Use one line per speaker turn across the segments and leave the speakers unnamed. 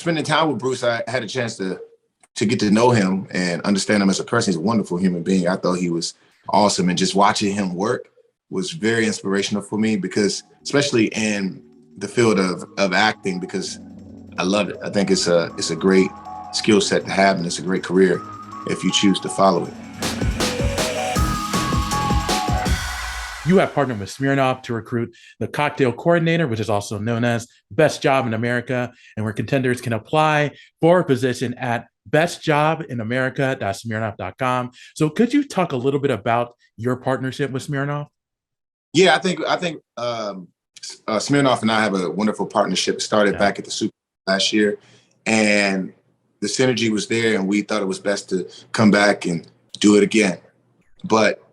spending time with Bruce, I had a chance to get to know him and understand him as a person. He's a wonderful human being. I thought he was awesome. And just watching him work was very inspirational for me, because especially in the field of acting, because I love it. I think it's a great skill set to have, and it's a great career if you choose to follow it.
You have partnered with Smirnoff to recruit the cocktail coordinator, which is also known as Best Job in America, and where contenders can apply for a position at bestjobinamerica.smirnoff.com. So could you talk a little bit about your partnership with Smirnoff?
Yeah, I think Smirnoff and I have a wonderful partnership. It started back at the Super Bowl last year, and the synergy was there, and we thought it was best to come back and do it again. But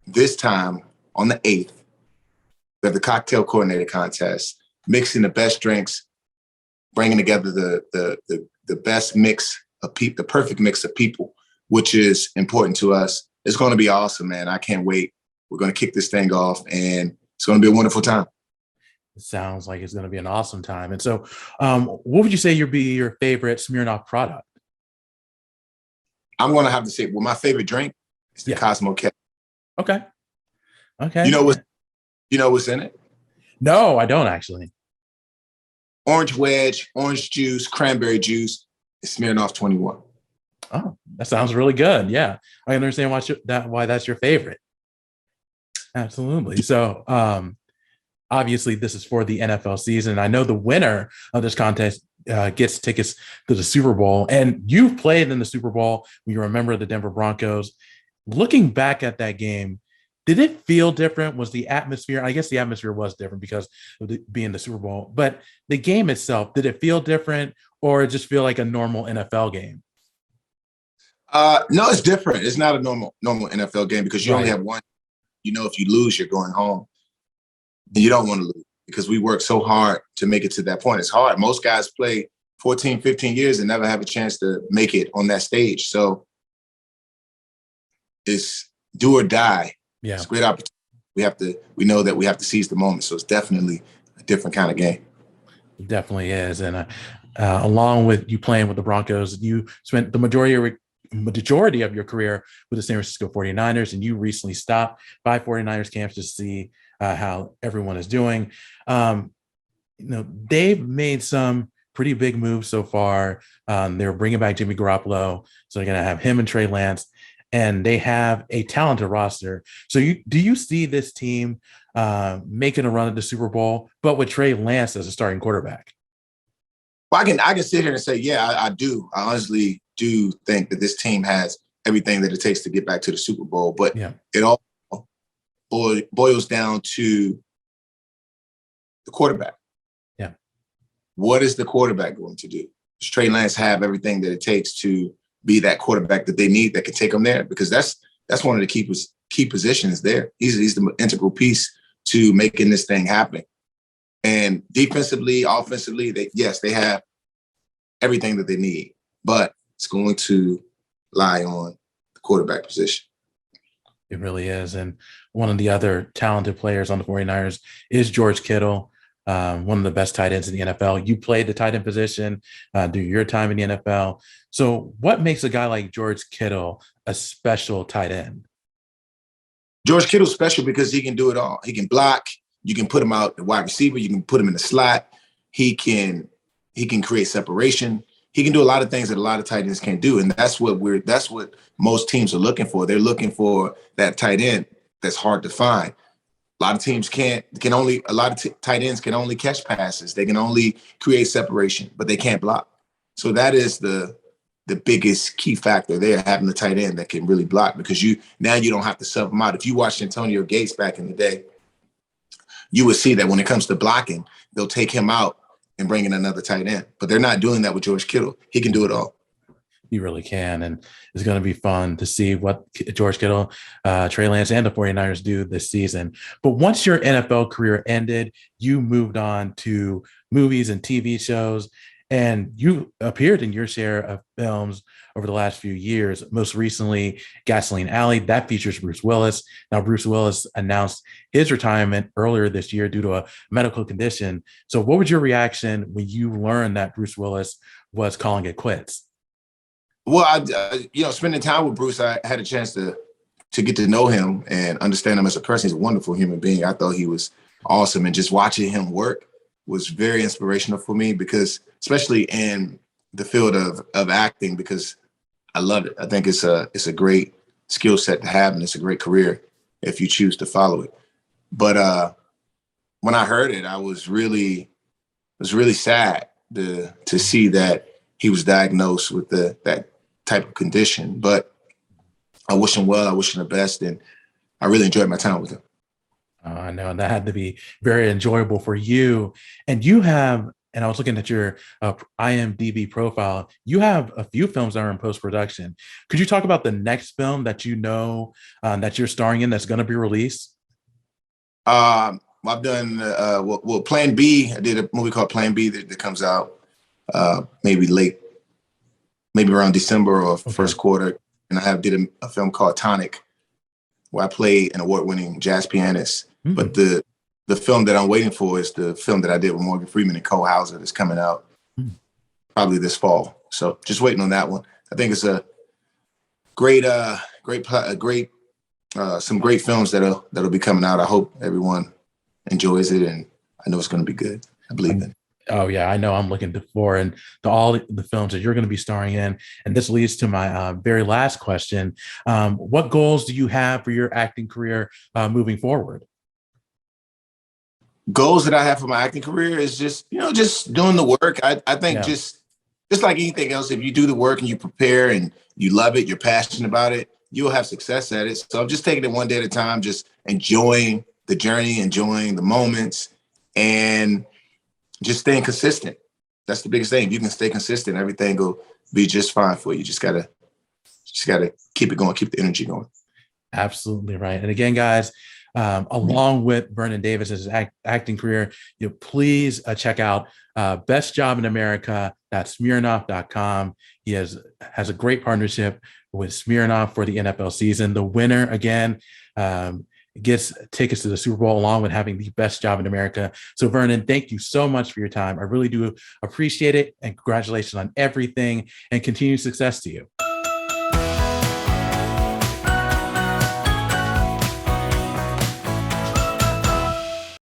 this time, on the 8th, we have the cocktail coordinator contest, mixing the best drinks, bringing together the best mix of people, the perfect mix of people, which is important to us. It's going to be awesome, man. I can't wait. We're going to kick this thing off, and it's going to be a wonderful time.
It sounds like it's going to be an awesome time. And so what would you say would be your favorite Smirnoff product?
I'm going to have to say, well, my favorite drink is the Cosmo Kettle.
Okay.
You know what's in it?
No, I don't actually.
Orange wedge, orange juice, cranberry juice, and Smirnoff 21.
Oh, that sounds really good. Yeah, I understand why that's your favorite. Absolutely. So, obviously, this is for the NFL season. I know the winner of this contest gets tickets to the Super Bowl, and you've played in the Super Bowl. You remember the Denver Broncos. Looking back at that game, did it feel different? Was the atmosphere? I guess the atmosphere was different because of being the Super Bowl. But the game itself, did it feel different, or just feel like a normal NFL game?
No, it's different. It's not a normal NFL game, because you only have one. If you lose, you're going home. And you don't want to lose, because we work so hard to make it to that point. It's hard. Most guys play 14, 15 years and never have a chance to make it on that stage. So it's do or die.
Yeah.
It's a great opportunity. We know that we have to seize the moment. So it's definitely a different kind of game.
It definitely is. And along with you playing with the Broncos, you spent the majority of your career with the San Francisco 49ers, and you recently stopped by 49ers camps to see how everyone is doing. They've made some pretty big moves so far. They're bringing back Jimmy Garoppolo, so they're going to have him and Trey Lance, and they have a talented roster. So do you see this team making a run at the Super Bowl, but with Trey Lance as a starting quarterback?
Well, I can sit here and say, yeah, I do. I honestly do think that this team has everything that it takes to get back to the Super Bowl, but it all boils down to the quarterback.
Yeah.
What is the quarterback going to do? Does Trey Lance have everything that it takes to be that quarterback that they need that can take them there? Because that's one of the key positions there. He's the integral piece to making this thing happen. And defensively, offensively, they have everything that they need, but it's going to lie on the quarterback position.
It really is. And one of the other talented players on the 49ers is George Kittle, one of the best tight ends in the NFL. You played the tight end position during your time in the NFL. So what makes a guy like George Kittle a special tight end?
George Kittle's special because he can do it all. He can block. You can put him out the wide receiver. You can put him in the slot. He can create separation. He can do a lot of things that a lot of tight ends can't do. And that's what most teams are looking for. They're looking for that tight end that's hard to find. A lot of teams tight ends can only catch passes. They can only create separation, but they can't block. So that is the biggest key factor there, having the tight end that can really block, because you don't have to sub them out. If you watched Antonio Gates back in the day, you would see that when it comes to blocking, they'll take him out and bring in another tight end. But they're not doing that with George Kittle. He can do it all.
He really can. And it's going to be fun to see what George Kittle, Trey Lance, and the 49ers do this season. But once your NFL career ended, you moved on to movies and TV shows, and you appeared in your share of films over the last few years. Most recently, Gasoline Alley, that features Bruce Willis. Now, Bruce Willis announced his retirement earlier this year due to a medical condition. So what was your reaction when you learned that Bruce Willis was calling it quits?
Well, spending time with Bruce, I had a chance to get to know him and understand him as a person. He's a wonderful human being. I thought he was awesome, and just watching him work was very inspirational for me, because especially in the field of acting, because I love it. I think it's a great skill set to have, and it's a great career if you choose to follow it. But when I heard it, I was really sad to see that he was diagnosed with that type of condition. But I wish him well. I wish him the best, and I really enjoyed my time with him.
I know that had to be very enjoyable for you. And you have, and I was looking at your IMDb profile, you have a few films that are in post-production. Could you talk about the next film that you know that you're starring in that's going to be released?
I've done, Plan B. I did a movie called Plan B that comes out maybe around December or first quarter. And I did a film called Tonic, where I played an award-winning jazz pianist. Mm-hmm. But the film that I'm waiting for is the film that I did with Morgan Freeman and Cole Hauser that's coming out probably this fall. So just waiting on that one. I think it's a some great films that'll be coming out. I hope everyone enjoys it, and I know it's going to be good. I believe in it.
Oh yeah, I know. I'm looking forward to all the films that you're going to be starring in. And this leads to my very last question. What goals do you have for your acting career moving forward?
Goals that I have for my acting career is just doing the work. I think just like anything else, if you do the work and you prepare and you love it, you're passionate about it, you'll have success at it. So I'm just taking it one day at a time, just enjoying the journey, enjoying the moments, and just staying consistent. That's the biggest thing. If you can stay consistent, everything will be just fine for you. Just gotta keep it going, keep the energy going.
Absolutely right. And again, guys, along with Vernon Davis's acting career, please check out Best Job in America. Smirnoff.com. He has a great partnership with Smirnoff for the NFL season. The winner again gets tickets to the Super Bowl, along with having the best job in America. So Vernon, thank you so much for your time. I really do appreciate it, and congratulations on everything, and continued success to you.